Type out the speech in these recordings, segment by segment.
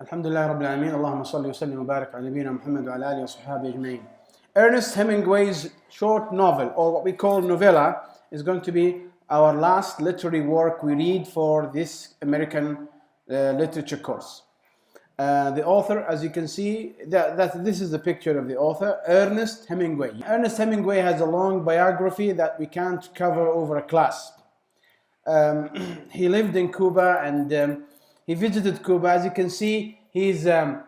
الحمد لله رب العالمين اللهم صل وسلم وبارك على نبينا محمد وعلى آله وصحبه أجمعين. Ernest Hemingway's short novel, or what we call novella, is going to be our last literary work we read for this American literature course. The author, as you can see, this is the picture of the author, Ernest Hemingway. Ernest Hemingway has a long biography that we can't cover over a class. He lived in Cuba and he visited Cuba. As you can see, he's a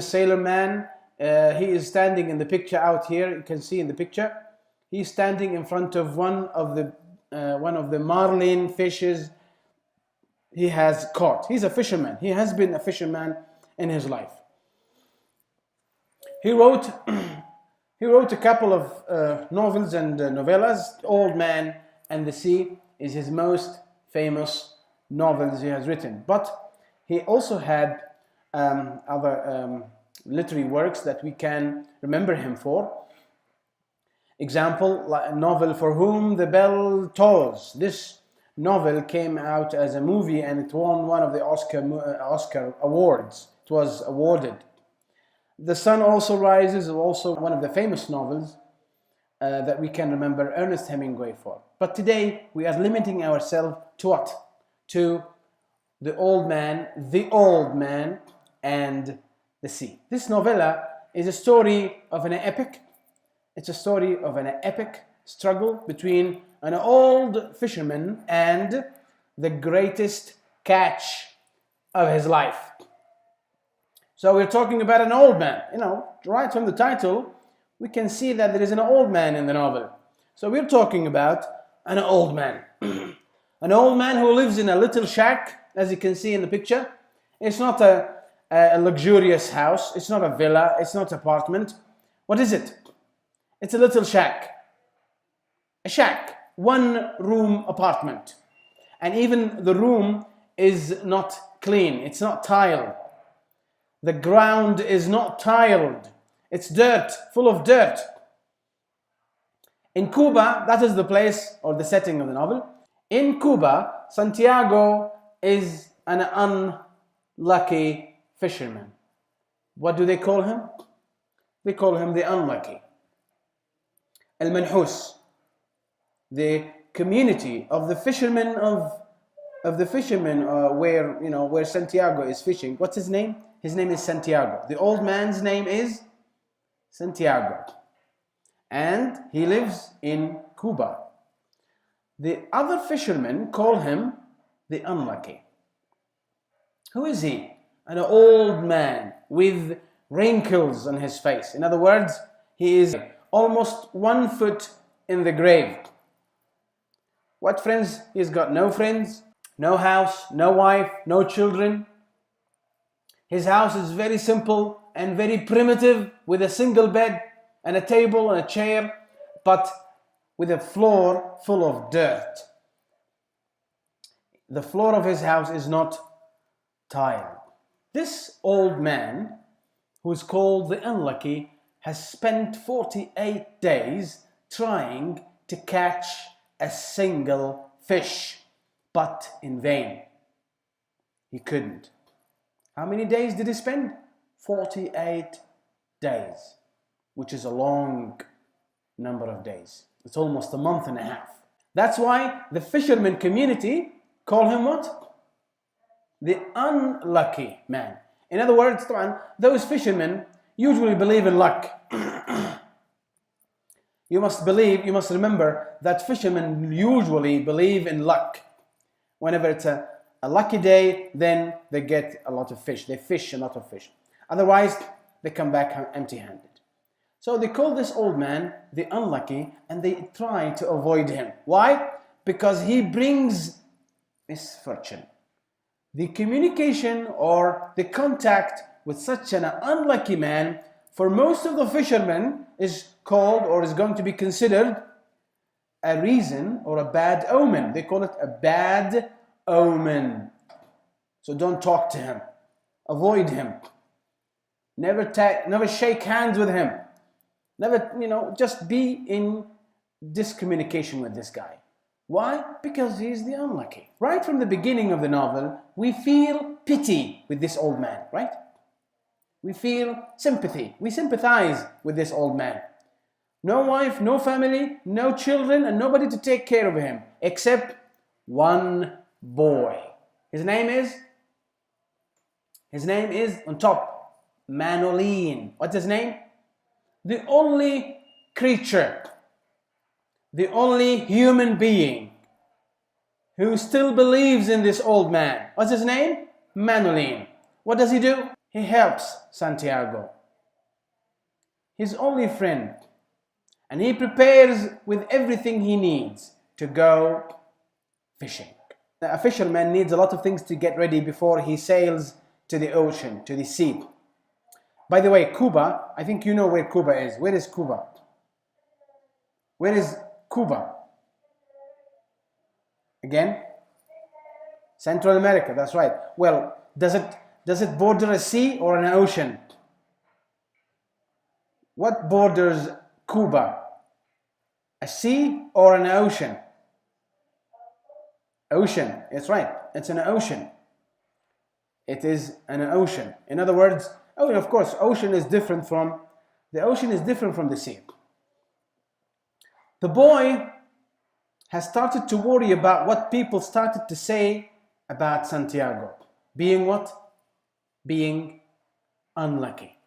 sailor man. He is standing in the picture out here. You can see in the picture, he's standing in front of one of the marlin fishes he has caught. He's a fisherman. He has been a fisherman in his life. He wrote a couple of novels and novellas. Old Man and the Sea is his most famous novels he has written. But he also had other literary works that we can remember him for. Example, like a novel, For Whom the Bell Tolls. This novel came out as a movie and it won one of the Oscar awards. It was awarded. The Sun Also Rises is also one of the famous novels that we can remember Ernest Hemingway for. But today we are limiting ourselves to what? To The Old Man and the Sea. This novella is a story of an epic. It's a story of an epic struggle between an old fisherman and the greatest catch of his life. So we're talking about an old man. You know, right from the title, we can see that there is an old man in the novel. So we're talking about an old man. An old man who lives in a little shack, as you can see in the picture. It's not a luxurious house. It's not a villa. It's not an apartment. What is it? It's a little shack. A shack. One-room apartment. And even the room is not clean. It's not tiled. The ground is not tiled. It's dirt, full of dirt. In Cuba, that is the place or the setting of the novel. In Cuba, Santiago is an unlucky fisherman. What do they call him? They call him the unlucky. Al-Manhus. The community of the fishermen where Santiago is fishing. What's his name? His name is Santiago. The old man's name is Santiago. And he lives in Cuba. The other fishermen call him the unlucky. Who is he? An old man with wrinkles on his face. In other words, he is almost 1 foot in the grave. What friends? He's got no friends, no house, no wife, no children. His house is very simple and very primitive, with a single bed and a table and a chair, but with a floor full of dirt. The floor of his house is not tiled. This old man, who is called the unlucky, has spent 48 days trying to catch a single fish, but in vain. He couldn't. How many days did he spend? 48 days, which is a long number of days. It's almost a month and a half. That's why the fisherman community call him what? The unlucky man. In other words, those fishermen usually believe in luck. You must remember that fishermen usually believe in luck. Whenever it's a lucky day, then they get a lot of fish. They fish a lot of fish. Otherwise, they come back empty-handed. So they call this old man the unlucky and they try to avoid him. Why? Because he brings misfortune. The communication or the contact with such an unlucky man, for most of the fishermen, is called or is going to be considered a reason or a bad omen. They call it a bad omen. So don't talk to him. Avoid him. Never shake hands with him. Never, just be in discommunication with this guy. Why? Because he's the unlucky. Right from the beginning of the novel, we feel pity with this old man, right? We feel sympathy. We sympathize with this old man. No wife, no family, no children, and nobody to take care of him except one boy. His name is on top, Marlin. What's his name? The only creature, the only human being who still believes in this old man. What's his name? Marlin. What does he do? He helps Santiago, his only friend, and he prepares with everything he needs to go fishing. A fisherman needs a lot of things to get ready before he sails to the ocean, to the sea. By the way, Cuba, I think you know where Cuba is. Where is Cuba? Where is Cuba? Again? Central America, that's right. Well, does it border a sea or an ocean? What borders Cuba? A sea or an ocean? Ocean, it's right. It's an ocean. It is an ocean. In other words, of course, the ocean is different from the sea. The boy has started to worry about what people started to say about Santiago. Being what? Being unlucky.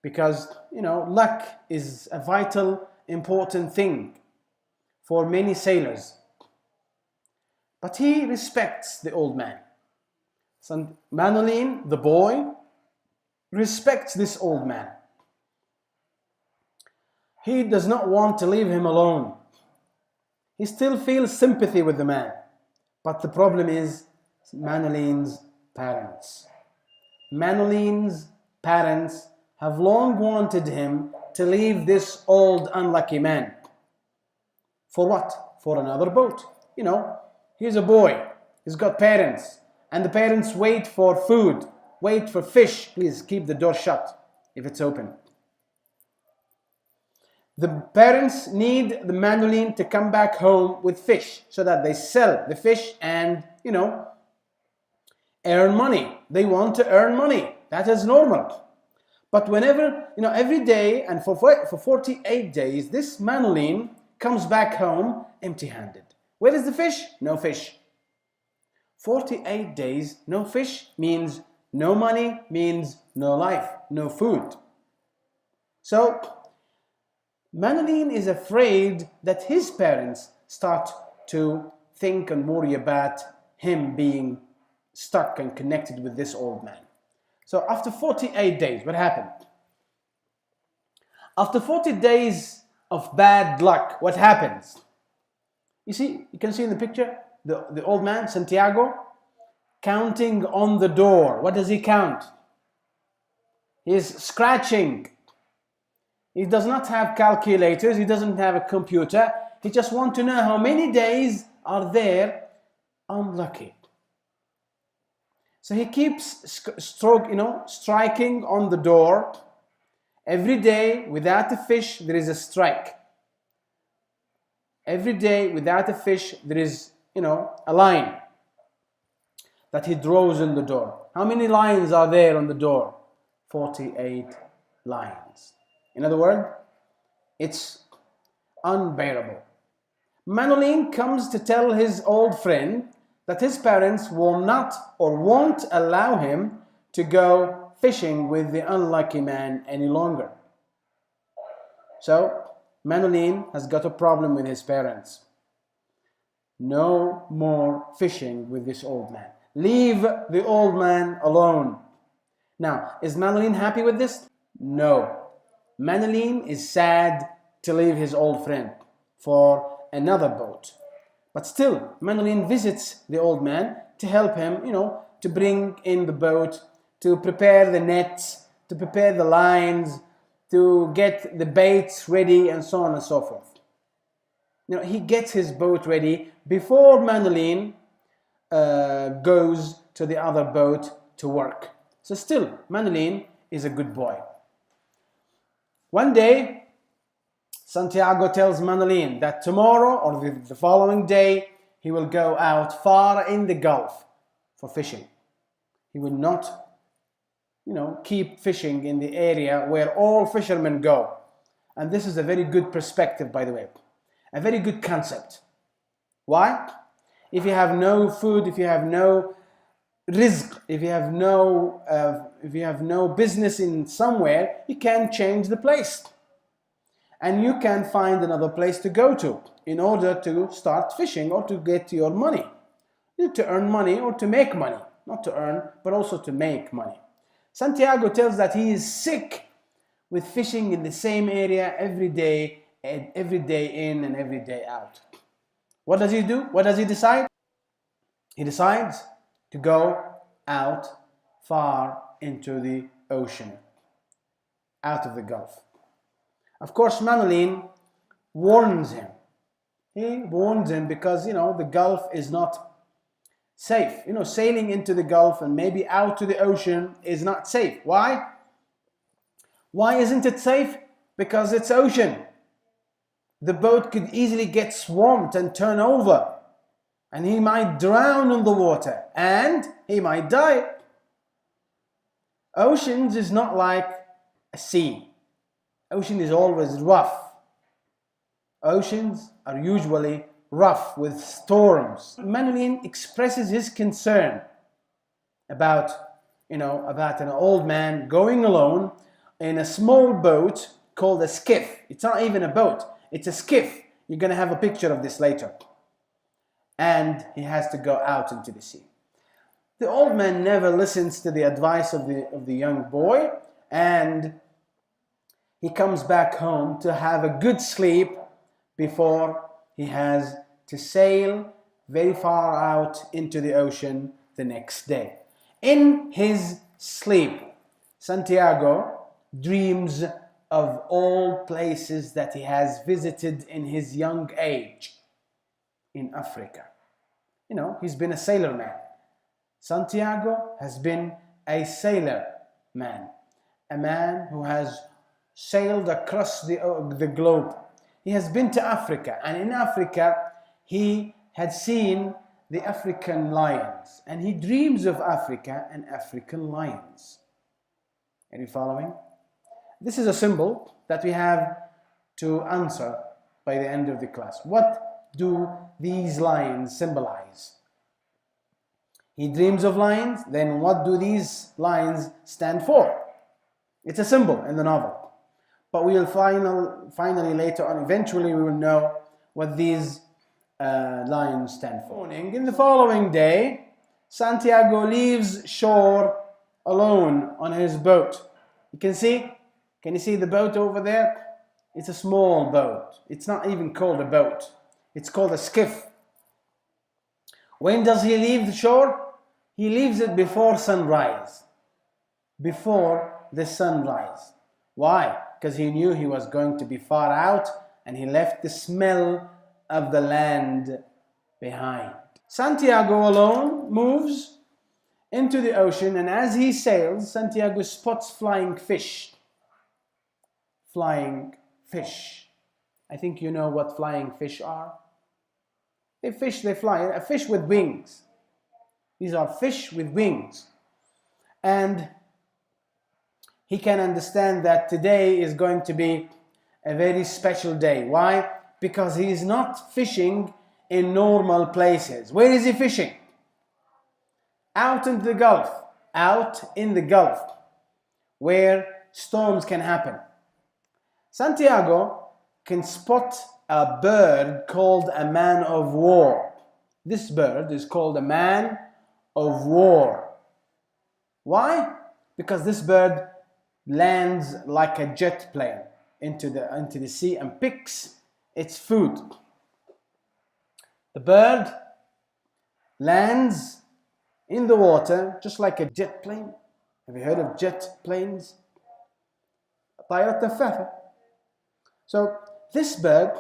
Because, luck is a vital, important thing for many sailors. But he respects the old man. Marlin, the boy, respects this old man. He does not want to leave him alone. He still feels sympathy with the man. But the problem is Marlin's parents. Marlin's parents have long wanted him to leave this old unlucky man. For what? For another boat. He's a boy. He's got parents. And the parents wait for food. Wait for fish. Please keep the door shut if it's open. The parents need the Marlin to come back home with fish so that they sell the fish and, earn money. They want to earn money. That is normal. But whenever, every day and for 48 days, this Marlin comes back home empty-handed. Where is the fish? No fish. 48 days, no fish means no money, means no life, no food. So, Marlin is afraid that his parents start to think and worry about him being stuck and connected with this old man. So after 48 days, what happened? After 40 days of bad luck, what happens? You can see in the picture, the old man, Santiago, counting on the door. What does he count? He's scratching. He does not have calculators. He doesn't have a computer. He just wants to know how many days are there unlucky. So he keeps striking on the door. Every day without a fish, there is a strike. Every day without a fish, there is, a line that he draws on the door. How many lines are there on the door? 48 lines. In other words, it's unbearable. Marlin comes to tell his old friend that his parents will not or won't allow him to go fishing with the unlucky man any longer. So, Marlin has got a problem with his parents. No more fishing with this old man. Leave the old man alone. Now, is Marlin happy with this? No. Marlin is sad to leave his old friend for another boat. But still, Marlin visits the old man to help him, to bring in the boat, to prepare the nets, to prepare the lines, to get the baits ready, and so on and so forth. He gets his boat ready before Marlin goes to the other boat to work. So still, Marlin is a good boy. One day, Santiago tells Marlin that tomorrow or the following day, he will go out far in the Gulf for fishing. He would not, keep fishing in the area where all fishermen go. And this is a very good perspective, by the way. A very good concept. Why? If you have no food, if you have no rizq, if you have no business in somewhere, you can change the place. And you can find another place to go to in order to start fishing or to get your money. To earn money or to make money. Not to earn, but also to make money. Santiago tells that he is sick with fishing in the same area every day in and every day out. What does he do? What does he decide? He decides to go out far into the ocean, out of the Gulf. Of course, Marlin warns him. He warns him because, the Gulf is not safe. Sailing into the Gulf and maybe out to the ocean is not safe. Why? Why isn't it safe? Because it's ocean. The boat could easily get swamped and turn over. And he might drown in the water. And he might die. Oceans is not like a sea. Ocean is always rough. Oceans are usually rough with storms. Marlin expresses his concern about an old man going alone in a small boat called a skiff. It's not even a boat, it's a skiff. You're going to have a picture of this later. And he has to go out into the sea. The old man never listens to the advice of the young boy, and he comes back home to have a good sleep before he has to sail very far out into the ocean the next day. In his sleep, Santiago dreams of all places that he has visited in his young age in Africa. He's been a sailor man. Santiago has been a sailor man, a man who has sailed across the globe. He has been to Africa, and in Africa he had seen the African lions, and he dreams of Africa and African lions. Are you following? This is a symbol that we have to answer by the end of the class. What do these lions symbolize? He dreams of lions, then what do these lions stand for? It's a symbol in the novel. But we will finally later on, eventually we will know what these lions stand for. In the following day, Santiago leaves shore alone on his boat. Can you see the boat over there? It's a small boat. It's not even called a boat. It's called a skiff. When does he leave the shore? He leaves it before sunrise. Before the sunrise. Why? Because he knew he was going to be far out, and he left the smell of the land behind. Santiago alone moves into the ocean, and as he sails, Santiago spots flying fish. Flying fish. I think you know what flying fish are. They fly. A fish with wings. These are fish with wings. And he can understand that today is going to be a very special day. Why? Because he is not fishing in normal places. Where is he fishing? Out in the Gulf. Out in the Gulf, where storms can happen. Santiago can spot a bird called a man of war. This bird is called a man of war. Why? Because this bird lands like a jet plane into the sea and picks its food. The bird lands in the water just like a jet plane. Have you heard of jet planes? طائرة تفاحة. So this bird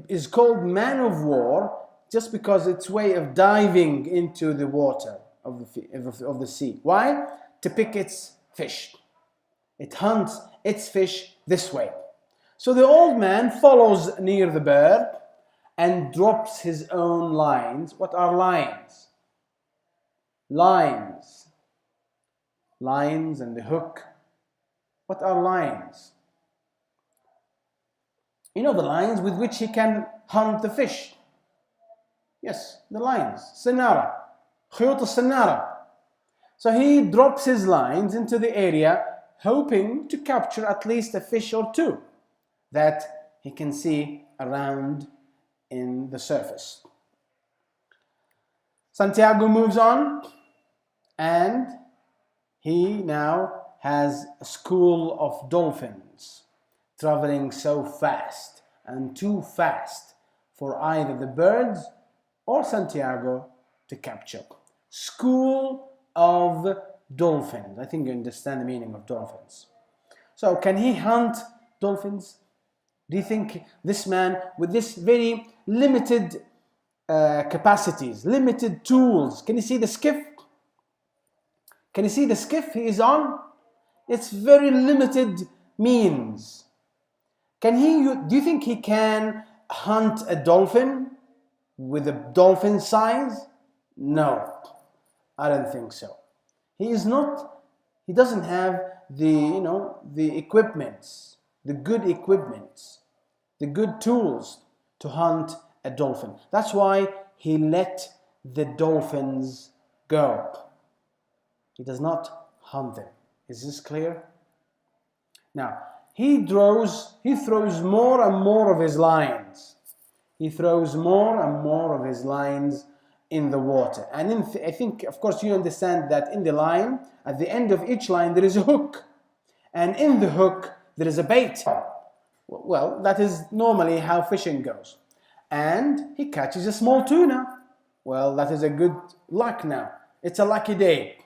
is called man of war just because its way of diving into the water of the sea. Why? To pick its fish. It hunts its fish this way. So the old man follows near the bird and drops his own lines. What are lines? Lines. lines and the hook. What are lines? You know the lines with which he can hunt the fish. Yes, the lines. Sinara. خيوط السنارة. So he drops his lines into the area, hoping to capture at least a fish or two that he can see around in the surface. Santiago moves on, and he now has a school of dolphins traveling so fast and too fast for either the birds or Santiago to capture. School of dolphins. I think you understand the meaning of dolphins. So can he hunt dolphins? Do you think this man with this very limited capacities, limited tools, can you see the skiff? Can you see the skiff he is on? It's very limited means. Do you think he can hunt a dolphin with a dolphin size? No, I don't think so. He doesn't have the equipments, the good tools to hunt a dolphin. That's why he let the dolphins go. He does not hunt them. Is this clear? Now, he throws more and more of his lines. He throws more and more of his lines in the water. And I think, of course, you understand that in the line, at the end of each line, there is a hook. And in the hook, there is a bait. Well, that is normally how fishing goes. And he catches a small tuna. Well, that is a good luck now. It's a lucky day.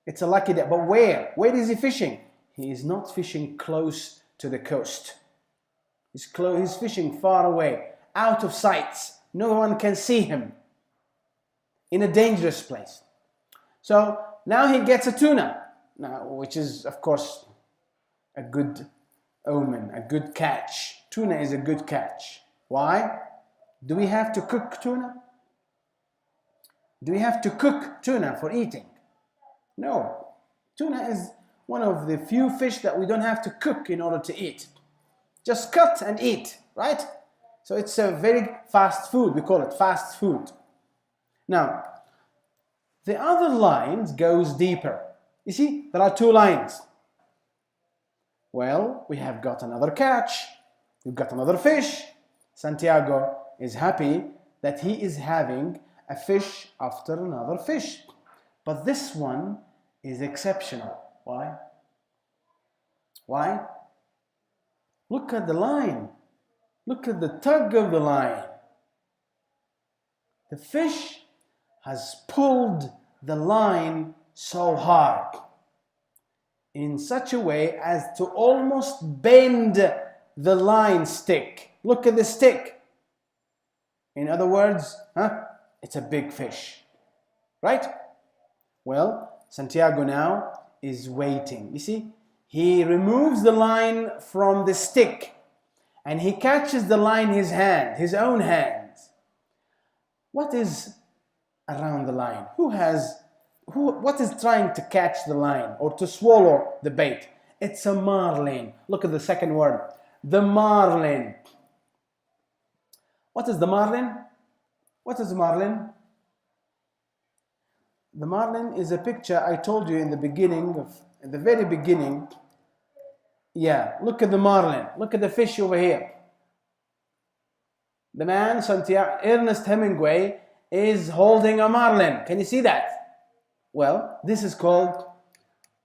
It's a lucky day. But where? Where is he fishing? He is not fishing close to the coast. He's fishing far away, out of sight. No one can see him. In a dangerous place. So now he gets a tuna, which is, of course, a good omen, a good catch. Tuna is a good catch. Why? Do we have to cook tuna? Do we have to cook tuna for eating? No. Tuna is one of the few fish that we don't have to cook in order to eat. Just cut and eat, right? So it's a very fast food. We call it fast food. Now, the other lines goes deeper. You see, there are two lines. Well, we have got another catch. We've got another fish. Santiago is happy that he is having a fish after another fish. But this one is exceptional. Why? Why? Look at the line. Look at the tug of the line. The fish has pulled the line so hard in such a way as to almost bend the line stick. Look at the stick. In other words, it's a big fish, right? Well, Santiago now is waiting. You see, he removes the line from the stick and he catches the line in his own hands. What is around the line? What is trying to catch the line or to swallow the bait? It's a marlin. Look at the second word. The marlin. What is the marlin? What is the marlin? The marlin is a picture I told you in the very beginning. Yeah, look at the marlin. Look at the fish over here. The man, Ernest Hemingway, is holding a marlin. Can you see that? Well, this is called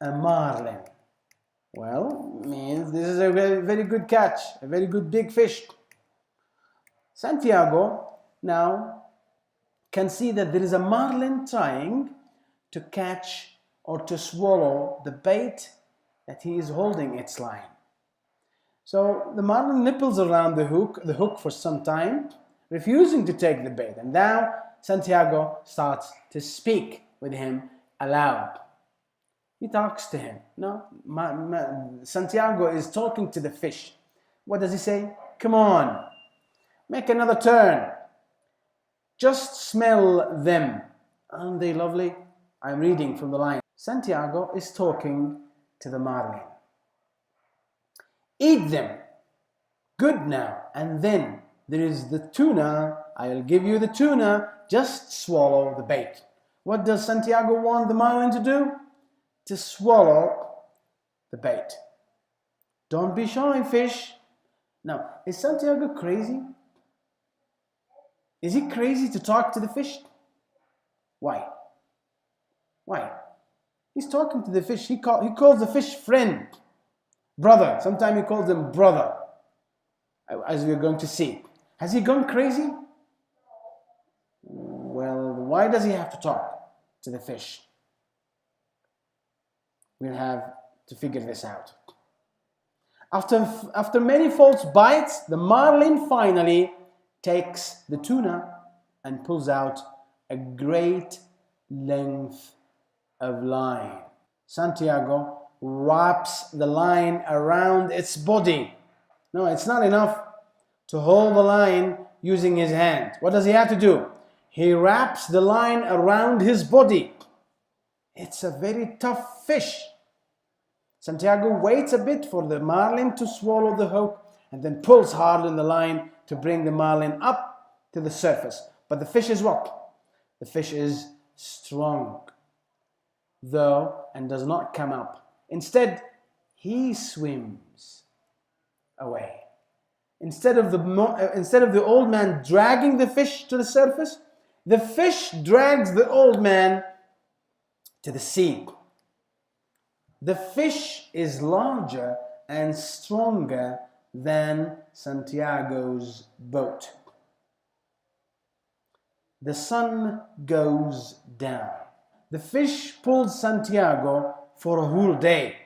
a marlin. Well, means this is a very, very good catch, a very good big fish. Santiago now can see that there is a marlin trying to catch or to swallow the bait that he is holding its line. So the marlin nipples around the hook for some time, refusing to take the bait. And now Santiago starts to speak with him aloud. He talks to him. No, Santiago is talking to the fish. What does he say? Come on, make another turn. Just smell them. Aren't they lovely? I'm reading from the line. Santiago is talking to the marlin. Eat them. Good now. And then there is the tuna. I'll give you the tuna. Just swallow the bait. What does Santiago want the marlin to do? To swallow the bait. Don't be shy, fish. Now, is Santiago crazy? Is he crazy to talk to the fish? Why? Why? He's talking to the fish. He calls the fish friend, brother. Sometimes he calls them brother, as we're going to see. Has he gone crazy? Well, why does he have to talk to the fish? We'll have to figure this out. After many false bites, the marlin finally takes the tuna and pulls out a great length of line. Santiago wraps the line around its body. No, it's not enough to hold the line using his hand. What does he have to do? He wraps the line around his body. It's a very tough fish. Santiago waits a bit for the marlin to swallow the hook and then pulls hard on the line to bring the marlin up to the surface. But the fish is what? The fish is strong, though, and does not come up. Instead, he swims away. Instead of the old man dragging the fish to the surface, the fish drags the old man to the sea. The fish is larger and stronger than Santiago's boat. The sun goes down. The fish pulls Santiago for a whole day.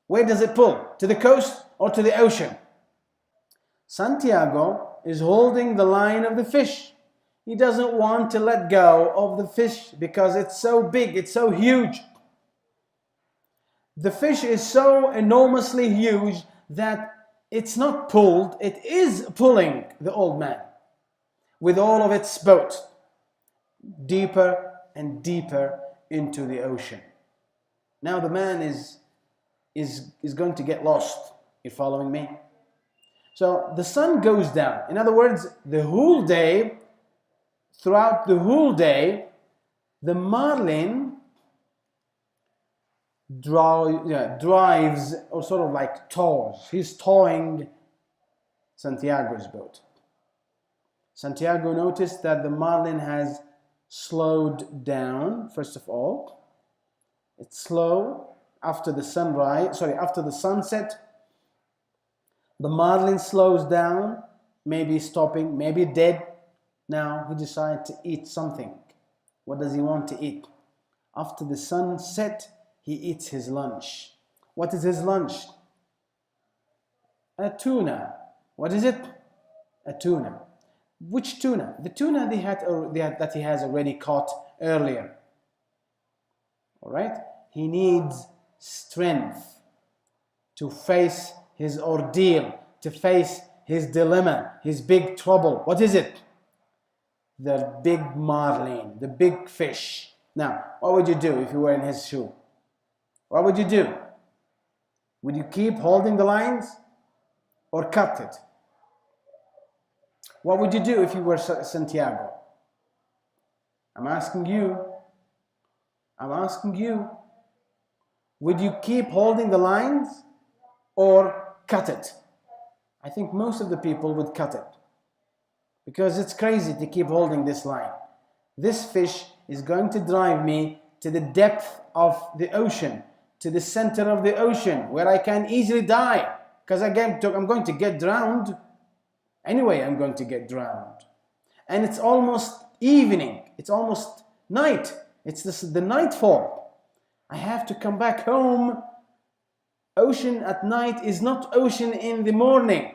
Where does it pull? To the coast or to the ocean? Santiago is holding the line of the fish. He doesn't want to let go of the fish because it's so big, it's so huge. The fish is so enormously huge that it's not pulled, it is pulling the old man with all of its boat deeper and deeper into the ocean. Now the man is going to get lost. You're following me? So the sun goes down. In other words, throughout the whole day, the marlin drives, or sort of like tows. He's towing Santiago's boat. Santiago noticed that the marlin has slowed down. First of all, it's slow. After the sunset, the marlin slows down, maybe stopping, maybe dead. Now he decides to eat something. What does he want to eat? After the sunset, he eats his lunch. What is his lunch? A tuna. What is it? A tuna. Which tuna? The tuna that he has already caught earlier. All right? He needs strength to face his ordeal, to face his dilemma, his big trouble. What is it? The big marlin, the big fish. Now, what would you do if you were in his shoe? What would you do? Would you keep holding the lines or cut it? What would you do if you were Santiago? I'm asking you. Would you keep holding the lines or cut it? I think most of the people would cut it because it's crazy to keep holding this line. This fish is going to drive me to the depth of the ocean, to the center of the ocean, where I can easily die because I'm going to get drowned. Anyway, I'm going to get drowned. And it's almost evening. It's almost night. It's the nightfall. I have to come back home. Ocean at night is not ocean in the morning.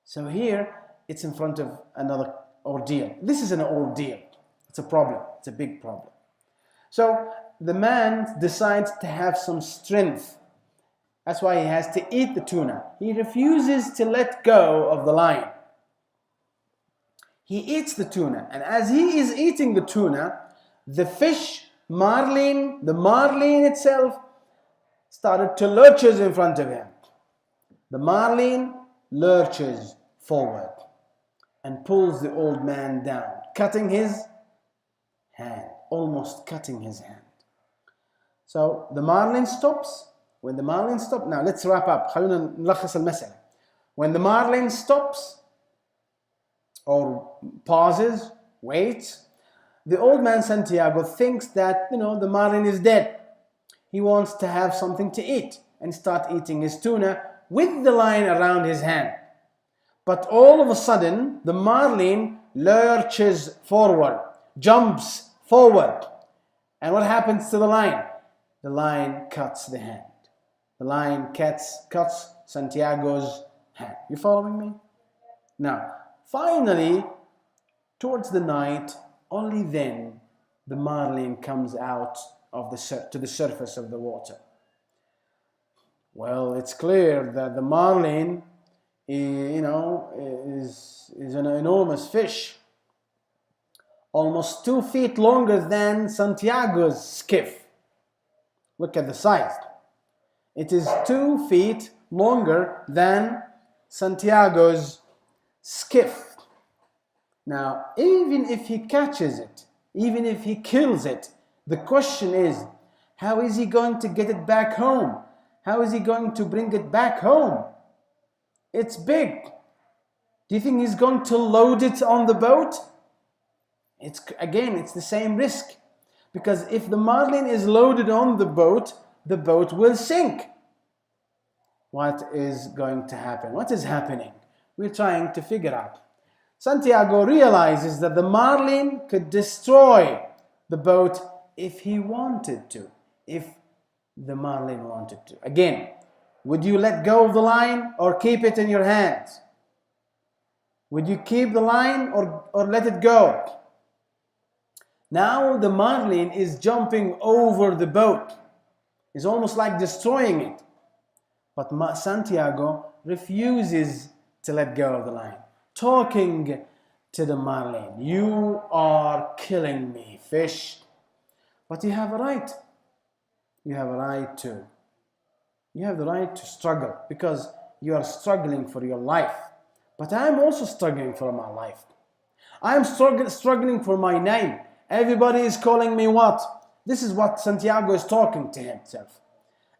So here, it's in front of another ordeal. This is an ordeal. It's a problem. It's a big problem. So the man decides to have some strength. That's why he has to eat the tuna. He refuses to let go of the line. He eats the tuna, and as he is eating the tuna, the fish Marlin, the Marlin itself, started to lurches in front of him. The Marlin lurches forward and pulls the old man down, cutting his hand, almost cutting his hand. So the Marlin stops. When the Marlin stops, now let's wrap up. خلونا نلخص المسألة. When the Marlin stops or pauses, waits, the old man Santiago thinks that, the Marlin is dead. He wants to have something to eat and start eating his tuna with the line around his hand. But all of a sudden, the Marlin lurches forward, jumps forward. And what happens to the line? The line cuts the hand. The line cuts Santiago's hand. You following me? Now, finally, towards the night, only then the Marlin comes out to the surface of the water. Well, it's clear that the Marlin, is an enormous fish, almost 2 feet longer than Santiago's skiff. Look at the size. It is 2 feet longer than Santiago's skiff. Now, even if he catches it, even if he kills it, the question is, how is he going to get it back home? How is he going to bring it back home? It's big. Do you think he's going to load it on the boat? It's the same risk. Because if the Marlin is loaded on the boat will sink. What is going to happen? What is happening? We're trying to figure out. Santiago realizes that the Marlin could destroy the boat if he wanted to. If the Marlin wanted to. Again, would you let go of the line or keep it in your hands? Would you keep the line or let it go? Now the Marlin is jumping over the boat. It's almost like destroying it. But Santiago refuses to let go of the line, talking to the Marlin. You are killing me, fish. But you have a right. You have a right to. You have the right to struggle because you are struggling for your life. But I am also struggling for my life. I am struggling for my name. Everybody is calling me what? This is what Santiago is talking to himself.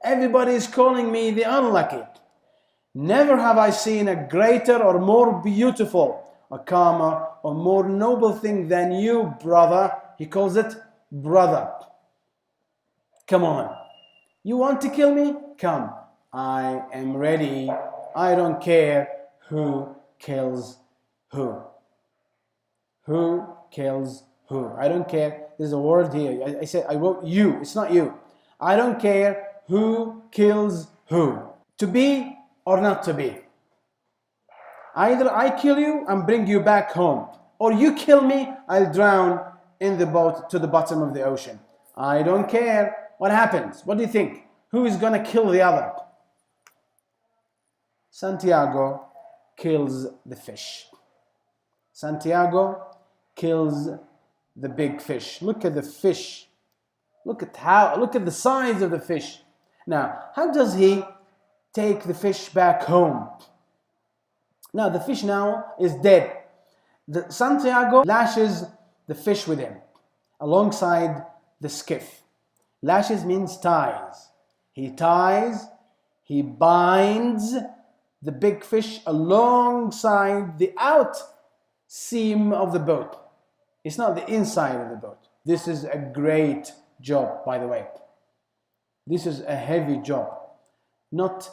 Everybody is calling me the unlucky. Never have I seen a greater or more beautiful, a calmer or more noble thing than you, brother. He calls it brother. Come on. You want to kill me? Come. I am ready. I don't care who kills who. Who kills who? I don't care. There's a word here. I wrote you. It's not you. I don't care who kills who. To be or not to be. Either I kill you and bring you back home, or you kill me, I'll drown in the boat to the bottom of the ocean. I don't care. What happens? What do you think? Who is going to kill the other? Santiago kills the fish. Santiago kills the big fish. Look at the fish. Look at the size of the fish. Now, how does he take the fish back home? Now, the fish now is dead. Santiago lashes the fish with him alongside the skiff. Lashes means ties. He binds the big fish alongside the out seam of the boat. It's not the inside of the boat. This is a great job, by the way. This is a heavy job. Not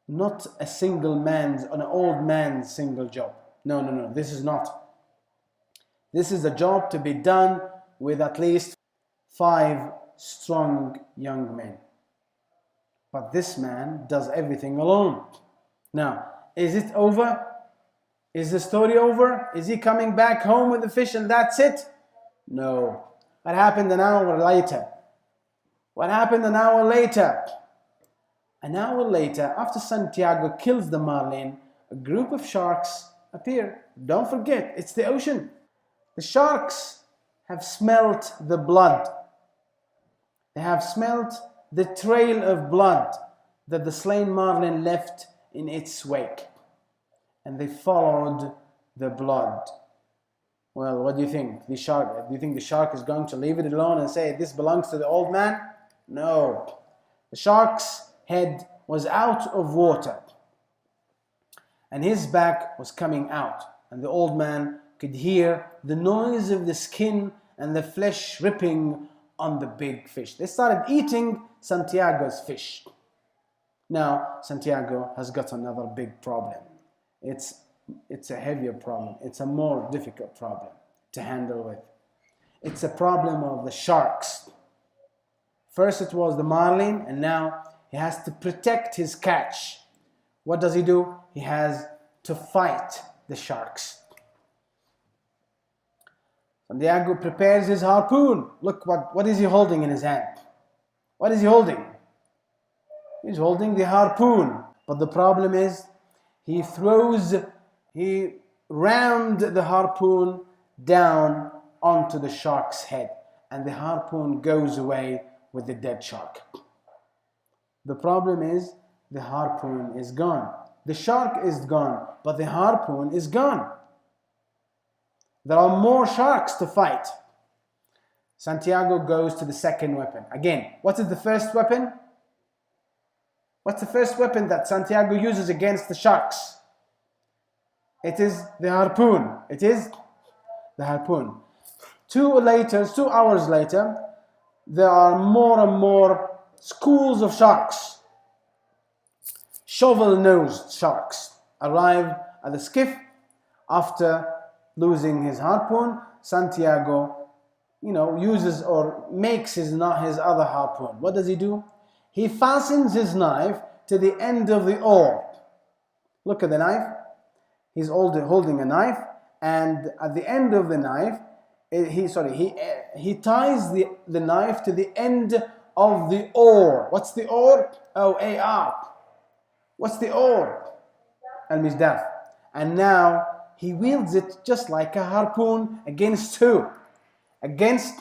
a an old man's single job. No, this is not. This is a job to be done with at least 5 strong young men. But this man does everything alone. Now, is it over? Is the story over? Is he coming back home with the fish and that's it? No. What happened an hour later? What happened an hour later? An hour later, after Santiago kills the Marlin, a group of sharks appear. Don't forget, it's the ocean. The sharks have smelt the blood They have smelt the trail of blood that the slain marlin left in its wake, and they followed the blood. Well, what do you think? Do you think the shark is going to leave it alone and say, this belongs to the old man? No. The shark's head was out of water, and his back was coming out, and the old man could hear the noise of the skin and the flesh ripping on the big fish. They started eating Santiago's fish. Now, Santiago has got another big problem. It's a heavier problem. It's a more difficult problem to handle with. It's a problem of the sharks. First it was the marlin, and now he has to protect his catch. What does he do? He has to fight the sharks. Santiago prepares his harpoon. Look, what is he holding in his hand? What is he holding? He's holding the harpoon. But the problem is, he rammed the harpoon down onto the shark's head, and the harpoon goes away with the dead shark. The problem is, the harpoon is gone. The shark is gone, but the harpoon is gone. There are more sharks to fight. Santiago goes to the second weapon. Again, what is the first weapon? What's the first weapon that Santiago uses against the sharks? It is the harpoon. It is the harpoon. 2 hours later, there are more and more schools of sharks. Shovel-nosed sharks arrive at the skiff. After losing his harpoon, Santiago, uses or makes his other harpoon. What does he do? He fastens his knife to the end of the oar. Look at the knife. He's holding a knife, and at the end of the knife, he ties the knife to the end of the oar. What's the oar? O-A-R. What's the oar? Al-Mizdaf. And now he wields it just like a harpoon against who? Against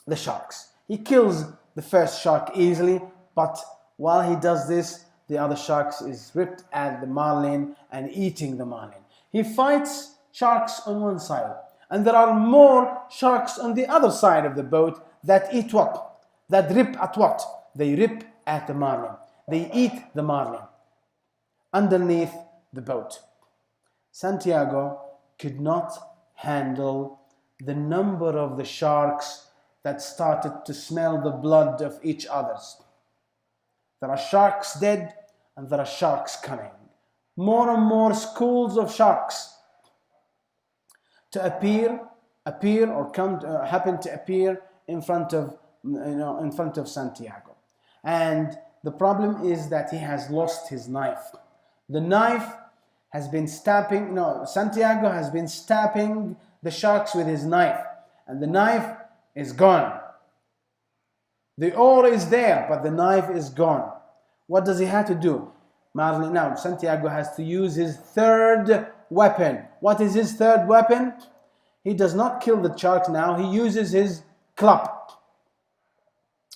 the sharks. He kills the first shark easily, but while he does this, the other sharks is ripped at the marlin and eating the marlin. He fights sharks on one side, and there are more sharks on the other side of the boat that eat what? That rip at what? They rip at the marlin. They eat the marlin underneath the boat. Santiago could not handle the number of the sharks that started to smell the blood of each other's. There are sharks dead, and there are sharks coming. More and more schools of sharks to happen to appear in front of Santiago. And the problem is that he has lost his knife. The knife has been Santiago has been stabbing the sharks with his knife, and the knife is gone. The oar is there, but the knife is gone. What does he have to do? Now Santiago has to use his third weapon. What is his third weapon? He does not kill the sharks now. He uses his club.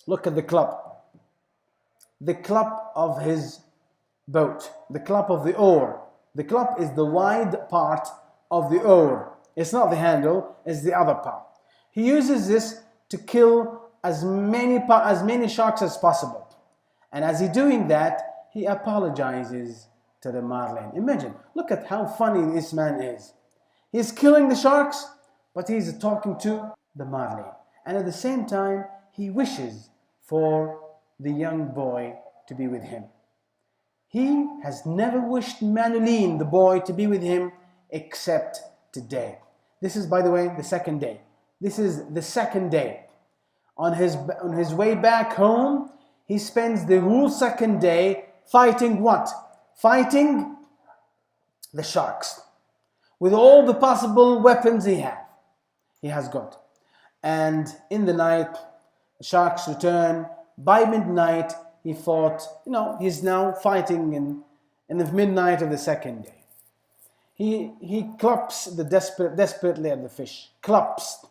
Look at the club. The club of his boat. The club of the oar. The club is the wide part of the oar. It's not the handle, it's the other part. He uses this to kill as many sharks as possible. And as he's doing that, he apologizes to the marlin. Imagine, look at how funny this man is. He's killing the sharks, but he's talking to the marlin. And at the same time, he wishes for the young boy to be with him. He has never wished Manolin, the boy, to be with him except today. This is, by the way, the second day. This is the second day. On his way back home, he spends the whole second day fighting what? Fighting the sharks with all the possible weapons he has got. And in the night, the sharks return. By midnight, he fought, he's now fighting in the midnight of the second day. He clubs desperately at the fish. Clubs,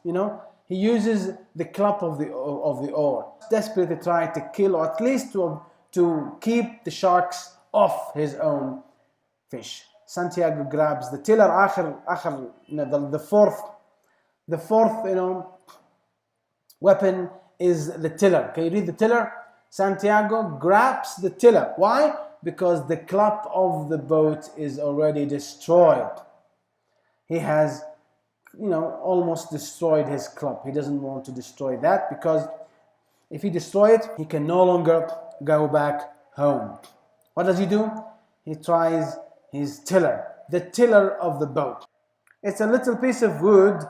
he uses the club of the oar, desperately trying to kill, or at least to keep the sharks off his own fish. Santiago grabs the tiller. The fourth weapon is the tiller. Can you read the tiller? Santiago grabs the tiller. Why? Because the club of the boat is already destroyed. He has, almost destroyed his club. He doesn't want to destroy that, because if he destroys it, he can no longer go back home. What does he do? He tries his tiller, the tiller of the boat. It's a little piece of wood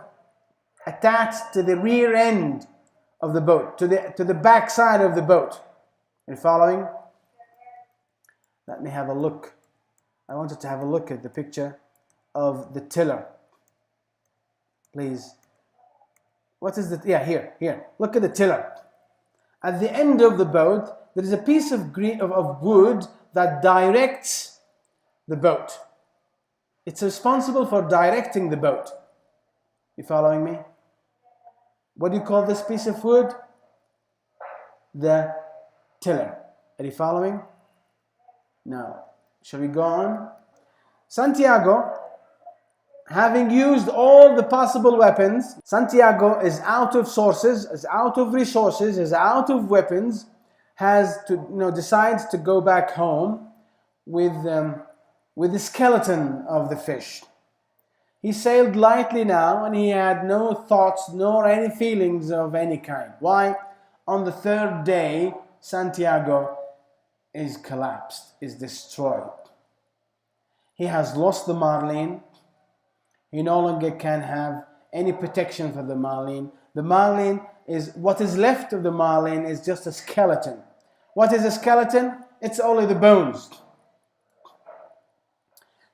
attached to the rear end of the boat, to the back side of the boat. Are you following? Let me have a look. I wanted to have a look at the picture of the tiller. Please. What is the... Yeah, here. Look at the tiller. At the end of the boat, there is a piece of wood that directs the boat. It's responsible for directing the boat. You following me? What do you call this piece of wood? The tiller. Are you following? Now, shall we go on? Santiago, having used all the possible weapons, Santiago is out of sources, is out of resources, is out of weapons, decides to go back home with the skeleton of the fish. He sailed lightly now, and he had no thoughts nor any feelings of any kind. Why? On the third day, Santiago is collapsed, is destroyed. He has lost the marlin. He no longer can have any protection for the marlin. The marlin is, what is left of the marlin is just a skeleton. What is a skeleton? It's only the bones.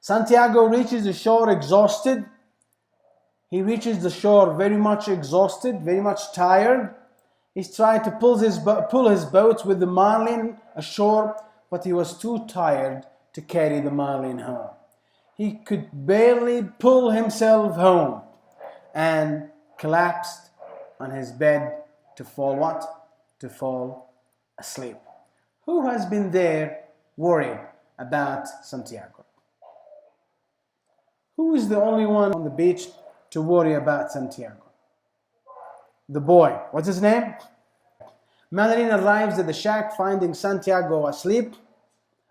Santiago reaches the shore exhausted. He reaches the shore very much exhausted, very much tired. He's trying to pull his boat with the marlin ashore, but he was too tired to carry the marlin home. He could barely pull himself home and collapsed on his bed to fall what? To fall asleep. Who has been there worried about Santiago? Who is the only one on the beach to worry about Santiago? The boy. What's his name? Madeline arrives at the shack finding Santiago asleep,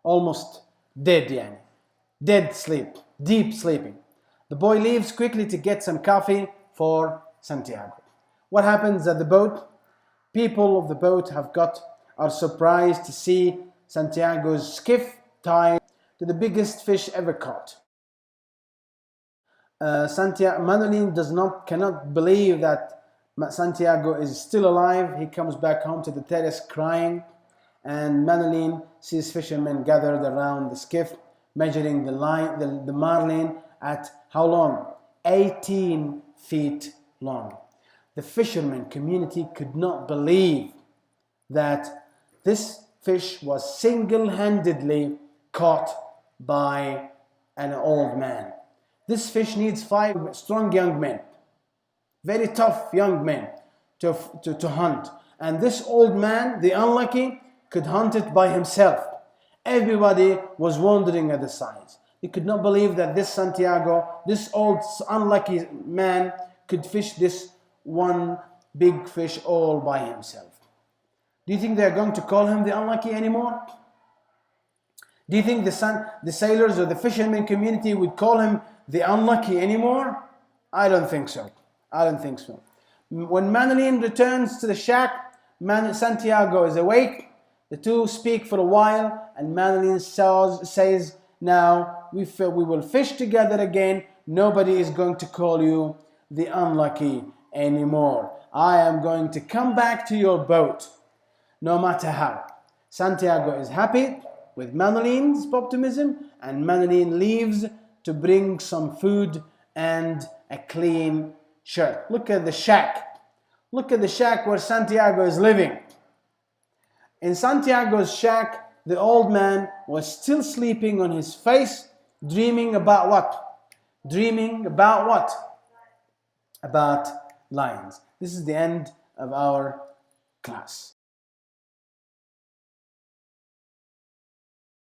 almost dead, dead sleep, deep sleeping. The boy leaves quickly to get some coffee for Santiago. What happens at the boat? People of the boat are surprised to see Santiago's skiff tied to the biggest fish ever caught. Madeline cannot believe that Santiago is still alive. He comes back home to the terrace crying, and Madeline sees fishermen gathered around the skiff, measuring the marlin at how long? 18 feet long. The fishermen community could not believe that this fish was single-handedly caught by an old man. This fish needs 5 strong young men, very tough young men to hunt. And this old man, the unlucky, could hunt it by himself. Everybody was wondering at the size. They could not believe that this Santiago, this old unlucky man, could fish this one big fish all by himself. Do you think they're going to call him the unlucky anymore? Do you think the sailors or the fishermen community would call him the unlucky anymore? I don't think so. When Madeline returns to the shack, Santiago is awake. The two speak for a while, and Madeline says, now we will fish together again. Nobody is going to call you the unlucky anymore. I am going to come back to your boat, no matter how. Santiago is happy with Madeline's optimism, and Madeline leaves to bring some food and a clean shirt. Look at the shack. Look at the shack where Santiago is living. In Santiago's shack, the old man was still sleeping on his face, dreaming about what? Dreaming about what? About lions. This is the end of our class.